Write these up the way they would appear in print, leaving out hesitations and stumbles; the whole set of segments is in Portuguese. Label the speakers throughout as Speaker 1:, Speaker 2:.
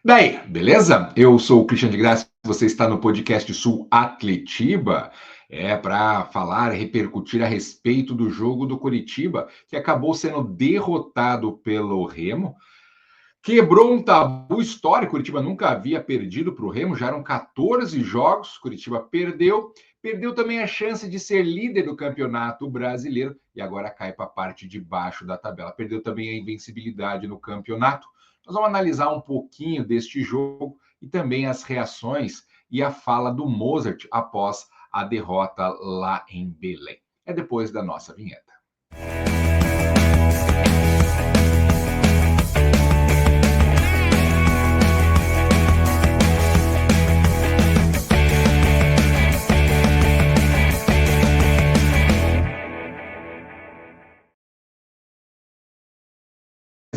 Speaker 1: Daí, beleza? Eu sou o Christian de Graça, você está no podcast Sul Atletiba, para falar, repercutir a respeito do jogo do Coritiba, que acabou sendo derrotado pelo Remo, quebrou um tabu histórico. Curitiba nunca havia perdido para o Remo, já eram 14 jogos, Curitiba perdeu também a chance de ser líder do Campeonato Brasileiro e agora cai para a parte de baixo da tabela. Perdeu também a invencibilidade no campeonato. Nós vamos analisar um pouquinho deste jogo e também as reações e a fala do Mozart após a derrota lá em Belém. É depois da nossa vinheta.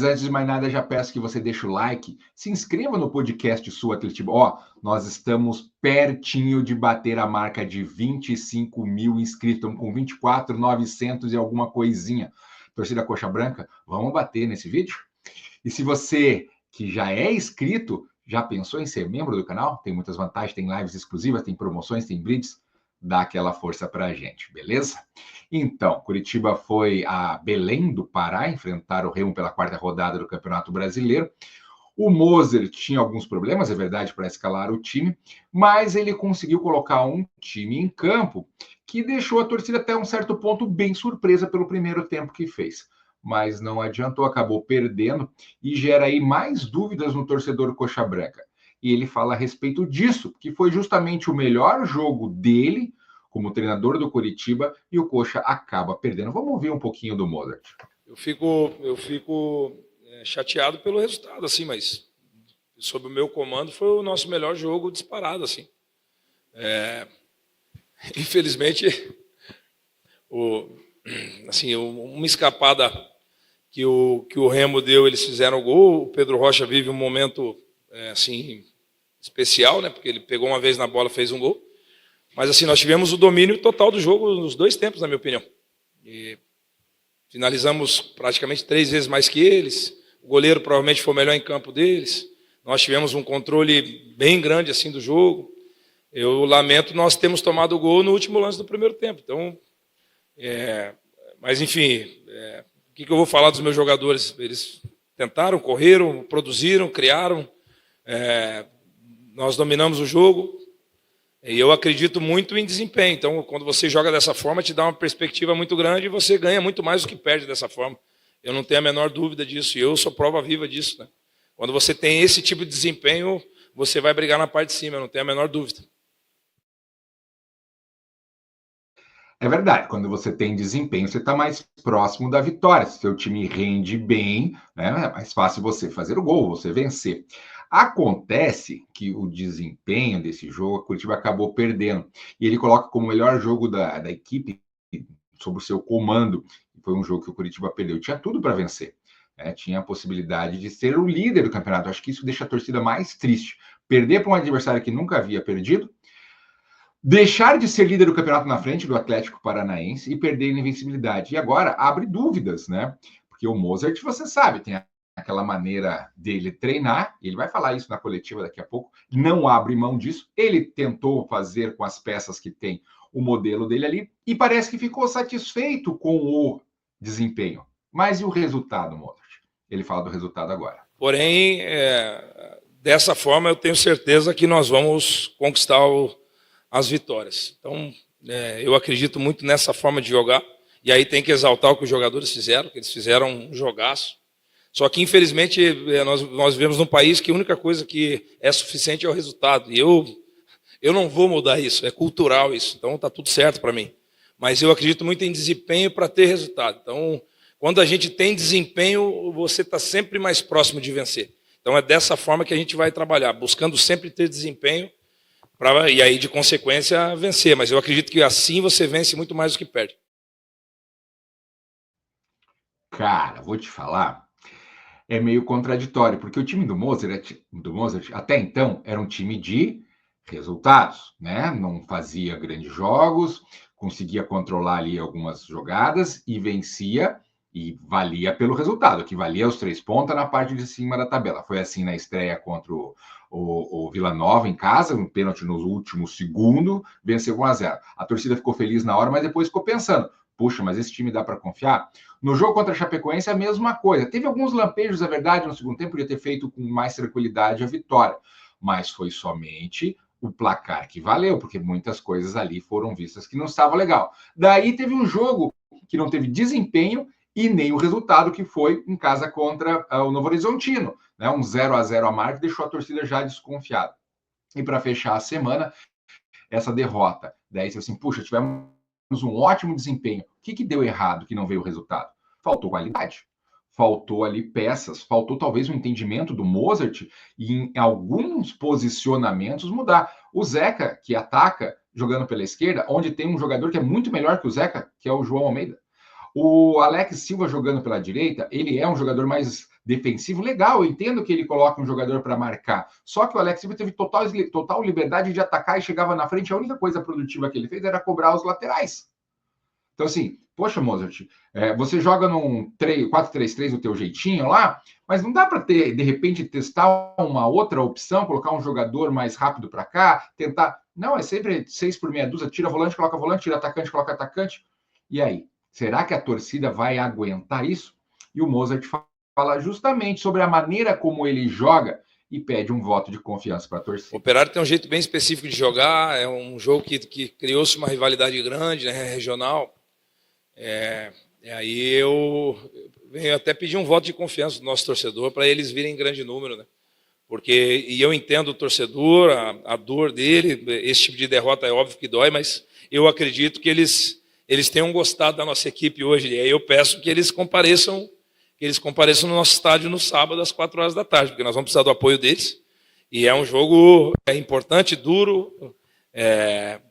Speaker 1: Antes de mais nada, já peço que você deixe o like, se inscreva no podcast Sul Atletiba. Nós estamos pertinho de bater a marca de 25 mil inscritos, estamos com 24.900 e alguma coisinha. Torcida Coxa Branca, vamos bater nesse vídeo? E se você que já é inscrito, já pensou em ser membro do canal? Tem muitas vantagens, tem lives exclusivas, tem promoções, tem brindes. Dá aquela força para a gente, beleza? Então, Curitiba foi a Belém do Pará enfrentar o Remo pela quarta rodada do Campeonato Brasileiro. O Moser tinha alguns problemas, é verdade, para escalar o time, mas ele conseguiu colocar um time em campo que deixou a torcida até um certo ponto bem surpresa pelo primeiro tempo que fez. Mas não adiantou, acabou perdendo e gera aí mais dúvidas no torcedor Coxa Branca. E ele fala a respeito disso, que foi justamente o melhor jogo dele como treinador do Coritiba e o Coxa acaba perdendo. Vamos ouvir um pouquinho do Mozart.
Speaker 2: Eu fico chateado pelo resultado, assim, mas sob o meu comando foi o nosso melhor jogo disparado, assim. Infelizmente, uma escapada que o Remo deu, eles fizeram o gol. O Pedro Rocha vive um momento especial, né? Porque ele pegou uma vez na bola, fez um gol. Mas assim, nós tivemos o domínio total do jogo nos dois tempos, na minha opinião. E finalizamos praticamente 3 vezes mais que eles. O goleiro provavelmente foi o melhor em campo deles. Nós tivemos um controle bem grande assim do jogo. Eu lamento nós termos tomado o gol no último lance do primeiro tempo. Então, mas enfim, o que eu vou falar dos meus jogadores? Eles tentaram, correram, produziram, criaram. Nós dominamos o jogo. E eu acredito muito em desempenho. Então, quando você joga dessa forma, te dá uma perspectiva muito grande e você ganha muito mais do que perde dessa forma. Eu não tenho a menor dúvida disso. E eu sou prova viva disso, né? Quando você tem esse tipo de desempenho, você vai brigar na parte de cima. Eu não tenho a menor dúvida.
Speaker 1: É verdade, quando você tem desempenho, você está mais próximo da vitória. Se seu time rende bem, né, é mais fácil você fazer o gol, você vencer. Acontece que o desempenho desse jogo, a Curitiba acabou perdendo. E ele coloca como melhor jogo da equipe, sob o seu comando. Foi um jogo que o Curitiba perdeu. Tinha tudo para vencer. Né? Tinha a possibilidade de ser o líder do campeonato. Acho que isso deixa a torcida mais triste. Perder para um adversário que nunca havia perdido, deixar de ser líder do campeonato na frente do Atlético Paranaense e perder a invencibilidade. E agora abre dúvidas, né? Porque o Mozart, você sabe, tem aquela maneira dele treinar, ele vai falar isso na coletiva daqui a pouco, não abre mão disso. Ele tentou fazer com as peças que tem o modelo dele ali e parece que ficou satisfeito com o desempenho. Mas e o resultado, Mozart? Ele fala do resultado agora.
Speaker 2: Porém, dessa forma, eu tenho certeza que nós vamos conquistar as vitórias. Então, eu acredito muito nessa forma de jogar. E aí tem que exaltar o que os jogadores fizeram, que eles fizeram um jogaço. Só que, infelizmente, nós vivemos num país que a única coisa que é suficiente é o resultado. E eu não vou mudar isso, é cultural isso. Então, está tudo certo para mim. Mas eu acredito muito em desempenho para ter resultado. Então, quando a gente tem desempenho, você está sempre mais próximo de vencer. Então, é dessa forma que a gente vai trabalhar, buscando sempre ter desempenho, e aí, de consequência, vencer. Mas eu acredito que assim você vence muito mais do que perde.
Speaker 1: Cara, vou te falar, é meio contraditório, porque o time do Mozart, até então, era um time de resultados, né? Não fazia grandes jogos, conseguia controlar ali algumas jogadas e vencia E valia pelo resultado, que valia os 3 pontos na parte de cima da tabela. Foi assim na estreia contra o Vila Nova em casa, um pênalti no último segundo, venceu 1-0. A torcida ficou feliz na hora, mas depois ficou pensando, puxa, mas esse time dá para confiar? No jogo contra a Chapecoense, a mesma coisa. Teve alguns lampejos, é verdade, no segundo tempo, podia ter feito com mais tranquilidade a vitória, mas foi somente o placar que valeu, porque muitas coisas ali foram vistas que não estavam legal. Daí teve um jogo que não teve desempenho e nem o resultado, que foi em casa contra o Novo Horizontino, né? Um 0-0 a marca, deixou a torcida já desconfiada. E para fechar a semana, essa derrota. Daí você assim, puxa, tivemos um ótimo desempenho. O que deu errado que não veio o resultado? Faltou qualidade. Faltou ali peças, faltou talvez um entendimento do Mozart e em alguns posicionamentos mudar. O Zeca, que ataca jogando pela esquerda, onde tem um jogador que é muito melhor que o Zeca, que é o João Almeida. O Alex Silva jogando pela direita, ele é um jogador mais defensivo, legal, eu entendo que ele coloca um jogador para marcar, só que o Alex Silva teve total liberdade de atacar e chegava na frente, a única coisa produtiva que ele fez era cobrar os laterais. Então assim, poxa Mozart, você joga num 4-3-3 do teu jeitinho lá, mas não dá para ter, de repente, testar uma outra opção, colocar um jogador mais rápido para cá, tentar... Não, é sempre 6 por meia dúzia, tira volante, tira atacante, coloca atacante, e aí? Será que a torcida vai aguentar isso? E o Mozart fala justamente sobre a maneira como ele joga e pede um voto de confiança para a torcida.
Speaker 2: O Operário tem um jeito bem específico de jogar, é um jogo que criou-se uma rivalidade grande, né, regional. Aí eu venho até pedir um voto de confiança do nosso torcedor para eles virem em grande número, né? Porque, e eu entendo o torcedor, a dor dele, esse tipo de derrota é óbvio que dói, mas eu acredito que eles tenham gostado da nossa equipe hoje. E aí eu peço que eles compareçam no nosso estádio no sábado às 4 horas da tarde, porque nós vamos precisar do apoio deles. E é um jogo importante, duro,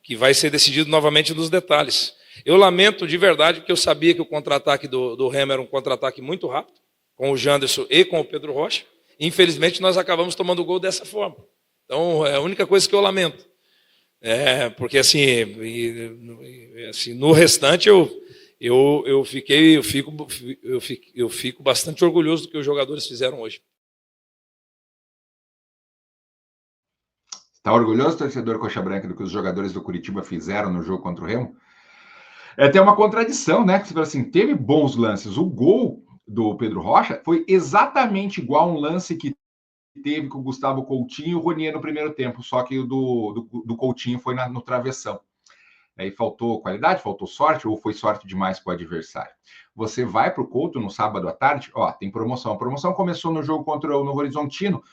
Speaker 2: que vai ser decidido novamente nos detalhes. Eu lamento de verdade, porque eu sabia que o contra-ataque do Remo era um contra-ataque muito rápido, com o Janderson e com o Pedro Rocha. Infelizmente, nós acabamos tomando o gol dessa forma. Então, é a única coisa que eu lamento. Porque assim, no restante eu fico bastante orgulhoso do que os jogadores fizeram hoje.
Speaker 1: Está orgulhoso, torcedor Coxa Branca, do que os jogadores do Curitiba fizeram no jogo contra o Remo? Tem uma contradição, né? Você fala assim, teve bons lances. O gol do Pedro Rocha foi exatamente igual a um lance que teve com o Gustavo Coutinho e o Ronier no primeiro tempo, só que o do Coutinho foi no travessão. Aí faltou qualidade, faltou sorte, ou foi sorte demais para o adversário. Você vai para o Couto no sábado à tarde, tem promoção. A promoção começou no jogo contra o Novo Horizontino,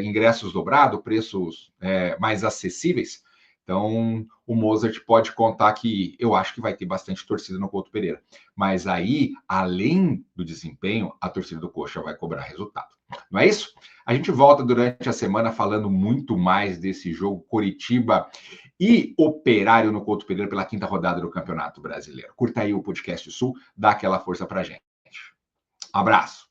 Speaker 1: ingressos dobrados, preços mais acessíveis. Então, o Mozart pode contar que eu acho que vai ter bastante torcida no Couto Pereira. Mas aí, além do desempenho, a torcida do Coxa vai cobrar resultado. Não é isso? A gente volta durante a semana falando muito mais desse jogo Coritiba e Operário no Couto Pereira pela 5ª rodada do Campeonato Brasileiro. Curta aí o Podcast Sul, dá aquela força pra gente. Abraço.